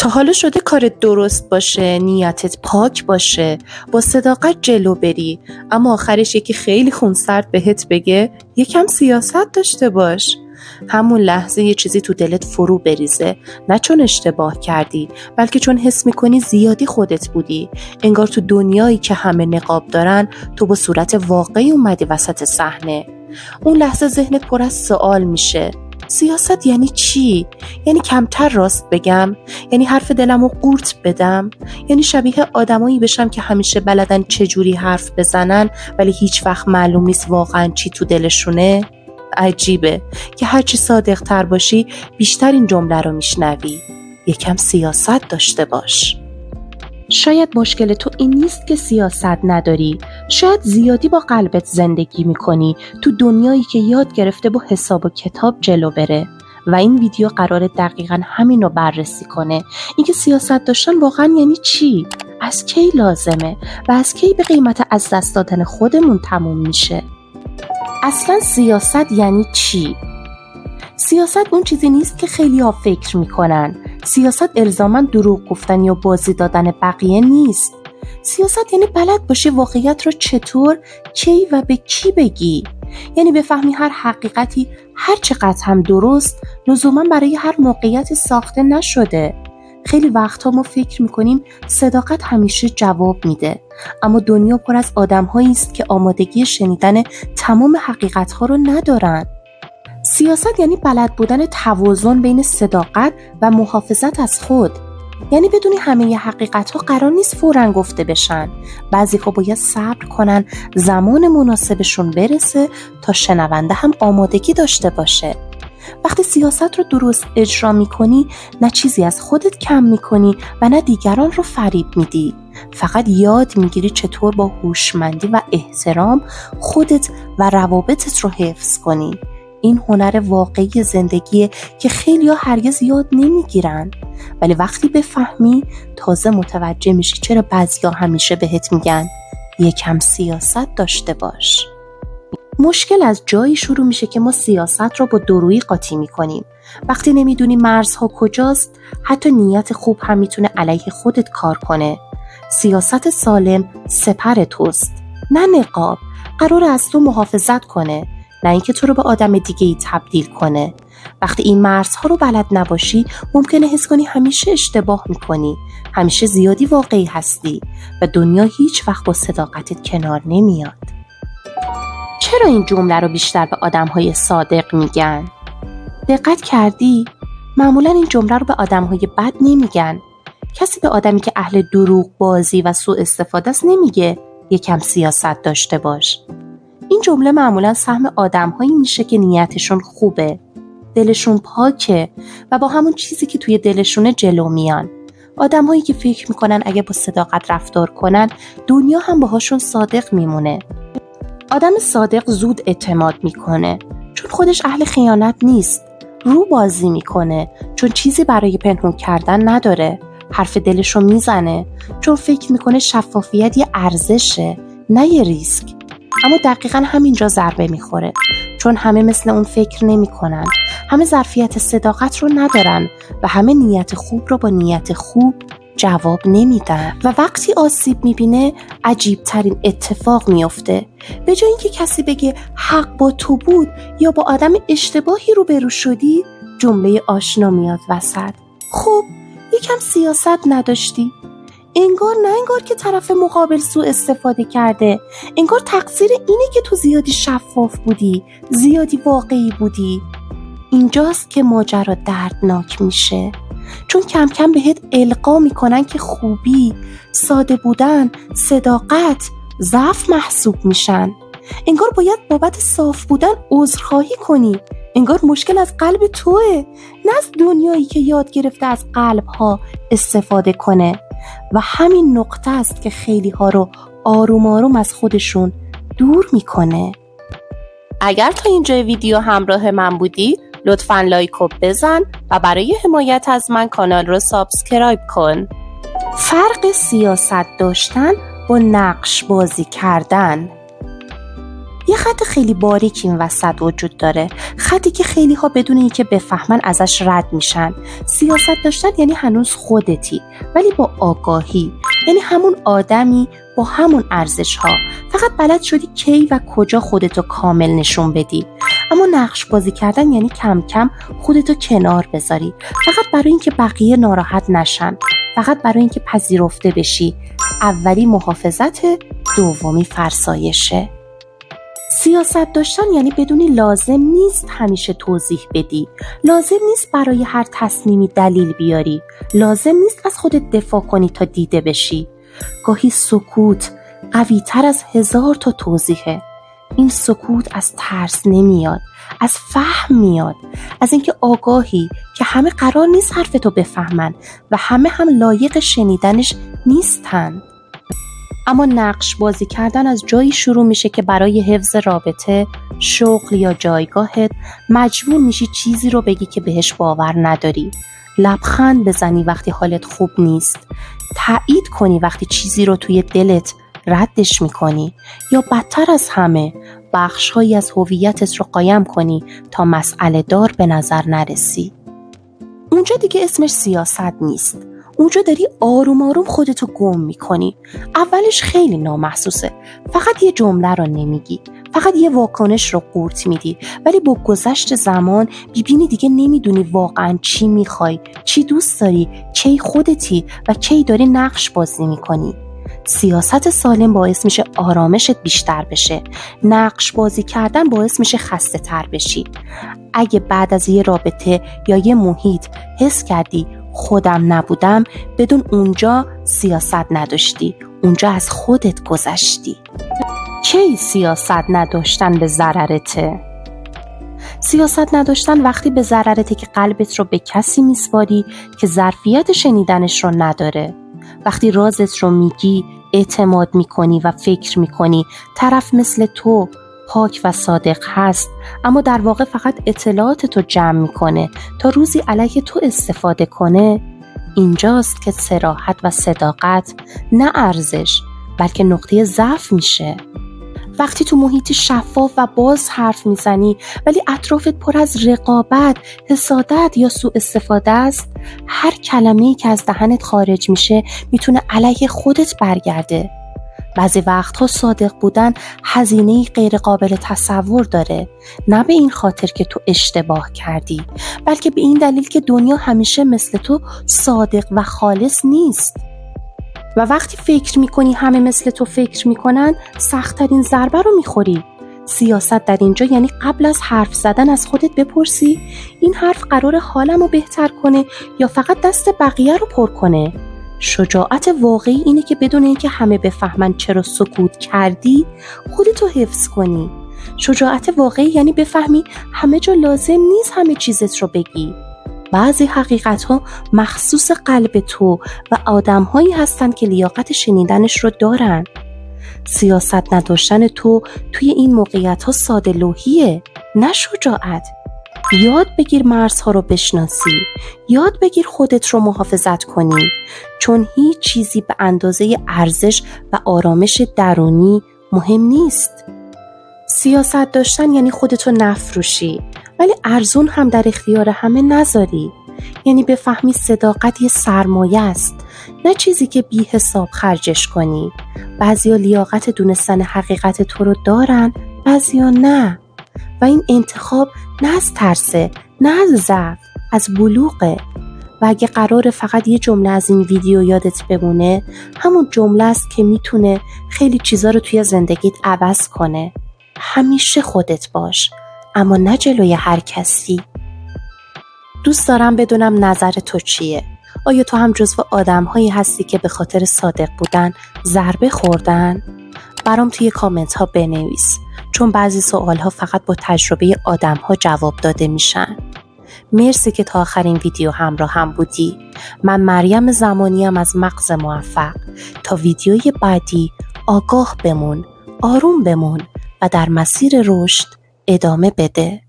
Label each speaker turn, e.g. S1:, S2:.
S1: تا حالا شده کارت درست باشه، نیتت پاک باشه، با صداقت جلو بری، اما آخرش یکی خیلی خونسرد بهت بگه یکم سیاست داشته باش؟ همون لحظه یه چیزی تو دلت فرو بریزه، نه چون اشتباه کردی، بلکه چون حس میکنی زیادی خودت بودی. انگار تو دنیایی که همه نقاب دارن، تو با صورت واقعی اومدی وسط صحنه. اون لحظه ذهنت پر از سوال میشه. سیاست یعنی چی؟ یعنی کمتر راست بگم؟ یعنی حرف دلمو قورت بدم؟ یعنی شبیه آدمایی بشم که همیشه بلدن چجوری حرف بزنن ولی هیچ وقت معلوم نیست واقعا چی تو دلشونه؟ عجیبه که هرچی صادق تر باشی بیشتر این جمله رو میشنوی. یکم سیاست داشته باش. شاید مشکل تو این نیست که سیاست نداری، شاید زیادی با قلبت زندگی میکنی تو دنیایی که یاد گرفته با حساب و کتاب جلو بره. و این ویدیو قراره دقیقاً همین رو بررسی کنه، اینکه سیاست داشتن واقعاً یعنی چی؟ از کی لازمه؟ و از کی به قیمت از دست دادن خودمون تموم میشه؟ اصلاً سیاست یعنی چی؟ سیاست اون چیزی نیست که خیلی ها فکر میکنن. سیاست الزاماً دروغ گفتن یا بازی دادن بقیه نیست. سیاست یعنی بلد باشی واقعیت رو چطور، کی و به کی بگی. یعنی بفهمی هر حقیقتی هر چقدر هم درست لزوماً برای هر موقعیتی ساخته نشده. خیلی وقتها ما فکر میکنیم صداقت همیشه جواب میده، اما دنیا پر از آدم‌هایی است که آمادگی شنیدن تمام حقیقت‌ها رو ندارن. سیاست یعنی بلد بودن توازن بین صداقت و محافظت از خود. یعنی بدونی همه حقیقت‌ها قرار نیست فوراً گفته بشن. بعضی‌ها باید صبر کنن زمان مناسبشون برسه تا شنونده هم آمادگی داشته باشه. وقتی سیاست رو درست اجرا می‌کنی، نه چیزی از خودت کم می‌کنی و نه دیگران رو فریب میدی. فقط یاد می‌گیری چطور با هوشمندی و احترام خودت و روابطت رو حفظ کنی. این هنر واقعی زندگیه که خیلی‌ها هرگز یاد نمیگیرن، ولی وقتی بفهمی تازه متوجه میشی چرا بعضیا همیشه بهت میگن یکم سیاست داشته باش. مشکل از جایی شروع میشه که ما سیاست رو با دورویی قاطی میکنیم. وقتی نمیدونی مرزها کجاست، حتی نیت خوب هم میتونه علیه خودت کار کنه. سیاست سالم سپر توست، نه نقاب. قرار از تو محافظت کنه، نه اینکه تو رو به آدم دیگه‌ای تبدیل کنه. وقتی این مرزها رو بلد نباشی، ممکنه حس کنی همیشه اشتباه میکنی، همیشه زیادی واقعی هستی و دنیا هیچ وقت با صداقتت کنار نمیاد. چرا این جمله رو بیشتر به آدم‌های صادق میگن؟ دقت کردی؟ معمولاً این جمله رو به آدم‌های بد نمیگن. کسی به آدمی که اهل دروغ بازی و سوء استفاده است نمیگه یکم سیاست داشته باش. این جمله معمولاً سهم آدم‌هایی میشه که نیتشون خوبه، دلشون پاکه و با همون چیزی که توی دلشونه جلو میان. آدم‌هایی که فکر میکنن اگه با صداقت رفتار کنن، دنیا هم باهاشون صادق میمونه. آدم صادق زود اعتماد میکنه، چون خودش اهل خیانت نیست. رو بازی میکنه، چون چیزی برای پنهون کردن نداره. حرف دلشو میزنه، چون فکر میکنه شفافیت یه ارزشه، نه یه ریسک. اما دقیقاً همینجا ضربه میخوره، چون همه مثل اون فکر نمیکنن. همه ظرفیت صداقت رو ندارن و همه نیت خوب رو با نیت خوب جواب نمیدن. و وقتی آسیب میبینه عجیب ترین اتفاق میفته. به جای اینکه کسی بگه حق با تو بود یا با آدم اشتباهی روبرو شدی، جمله آشنا میاد وسط. خب یکم سیاست نداشتی. انگار نه انگار که طرف مقابل سوء استفاده کرده، انگار تقصیر اینه که تو زیادی شفاف بودی، زیادی واقعی بودی. اینجاست که ماجرا دردناک میشه، چون کم کم بهت القا میکنن که خوبی، ساده بودن، صداقت ضعف محسوب میشن. انگار باید بابت صاف بودن عذرخواهی کنی. انگار مشکل از قلب توئه، نه از دنیایی که یاد گرفته از قلبها استفاده کنه. و همین نقطه است که خیلی ها رو آروم آروم از خودشون دور میکنه. اگر تا اینجای ویدیو همراه من بودی، لطفاً لایک بزن و برای حمایت از من کانال رو سابسکرایب کن. فرق سیاست داشتن با نقش بازی کردن. یه خط خیلی باریک این وسط وجود داره، خطی که خیلی ها بدون اینکه بفهمن ازش رد میشن. سیاست داشتن یعنی هنوز خودتی ولی با آگاهی، یعنی همون آدمی با همون ارزش ها، فقط بلد شدی کی و کجا خودتو کامل نشون بدی. اما نقش بازی کردن یعنی کم کم خودتو کنار بذاری، فقط برای اینکه بقیه ناراحت نشن، فقط برای اینکه پذیرفته بشی. اولی محافظت، دومی فرسایشه. سیاست داشتن یعنی بدونی لازم نیست همیشه توضیح بدی، لازم نیست برای هر تصمیمی دلیل بیاری، لازم نیست از خودت دفاع کنی تا دیده بشی. گاهی سکوت قوی تر از 1000 تا توضیحه. این سکوت از ترس نمیاد، از فهم میاد، از اینکه آگاهی که همه قرار نیست حرفتو بفهمن و همه هم لایق شنیدنش نیستن. اما نقش بازی کردن از جایی شروع میشه که برای حفظ رابطه، شغل یا جایگاهت مجبور میشی چیزی رو بگی که بهش باور نداری، لبخند بزنی وقتی حالت خوب نیست، تایید کنی وقتی چیزی رو توی دلت ردش میکنی، یا بدتر از همه بخش‌هایی از هویتت رو قایم کنی تا مسئله دار به نظر نرسی. اونجا دیگه اسمش سیاست نیست، اونجا داری آروم آروم خودتو گم میکنی. اولش خیلی نامحسوسه، فقط یه جمله رو نمیگی، فقط یه واکنش رو قورت میدی، ولی با گذشت زمان بیبینی دیگه نمیدونی واقعا چی میخوای، چی دوست داری، کی خودتی و کی داری نقش بازی میکنی. سیاست سالم باعث میشه آرامشت بیشتر بشه، نقش بازی کردن باعث میشه خسته تر بشی. اگه بعد از یه رابطه یا یه محیط حس کردی خودم نبودم، بدون اونجا سیاست نداشتی، اونجا از خودت گذشتی. کی سیاست نداشتن به ضررته؟ سیاست نداشتن وقتی به ضررته که قلبت رو به کسی میسپاری که ظرفیت شنیدنش رو نداره. وقتی رازت رو میگی، اعتماد میکنی و فکر میکنی طرف مثل تو پاک و صادق هست، اما در واقع فقط اطلاعات تو جمع میکنه تا روزی علیه تو استفاده کنه. اینجاست که صراحت و صداقت نه ارزش بلکه نقطه ضعف میشه. وقتی تو محیطی شفاف و باز حرف میزنی ولی اطرافت پر از رقابت، حسادت یا سوء استفاده است، هر کلمه‌ای که از دهنت خارج میشه میتونه علیه خودت برگرده. بعضی وقتها صادق بودن هزینه‌ای غیر قابل تصور داره، نه به این خاطر که تو اشتباه کردی، بلکه به این دلیل که دنیا همیشه مثل تو صادق و خالص نیست. و وقتی فکر میکنی همه مثل تو فکر میکنن، سخت‌ترین ضربه رو میخوری. سیاست در اینجا یعنی قبل از حرف زدن از خودت بپرسی این حرف قراره حالمو بهتر کنه یا فقط دست بقیه رو پر کنه. شجاعت واقعی اینه که بدون اینکه همه بفهمن چرا سکوت کردی، خودتو حفظ کنی. شجاعت واقعی یعنی بفهمی همه جا لازم نیست همه چیزت رو بگی. بعضی حقیقت‌ها مخصوص قلب تو و آدم‌هایی هستن که لیاقت شنیدنش رو دارن. سیاست نداشتن تو توی این موقعیت‌ها ساده لوحیه، نه شجاعت. یاد بگیر مرزها رو بشناسی، یاد بگیر خودت رو محافظت کنی، چون هیچ چیزی به اندازه ارزش و آرامش درونی مهم نیست. سیاست داشتن یعنی خودتو نفروشی ولی ارزون هم در اختیار همه نذاری، یعنی بفهمی صداقت یه سرمایه است، نه چیزی که بی حساب خرجش کنی. بعضیا لیاقت دونستن حقیقت تو رو دارن، بعضیا نه، و این انتخاب نه از ترسه، نه از ضعف، از بلوغه. و اگه قراره فقط یه جمله از این ویدیو یادت بمونه، همون جمله است که میتونه خیلی چیزا رو توی زندگیت عوض کنه. همیشه خودت باش، اما نه جلوی هر کسی. دوست دارم بدونم نظر تو چیه؟ آیا تو هم جزو آدم‌هایی هستی که به خاطر صادق بودن ضربه خوردن؟ برام توی کامنت ها بنویس، چون بعضی سوال‌ها فقط با تجربه آدم‌ها جواب داده میشن. مرسی که تا آخرین ویدیو همراه هم بودی. من مریم زمانیم از مغز موفق. تا ویدیوی بعدی آگاه بمون، آروم بمون و در مسیر رشد ادامه بده.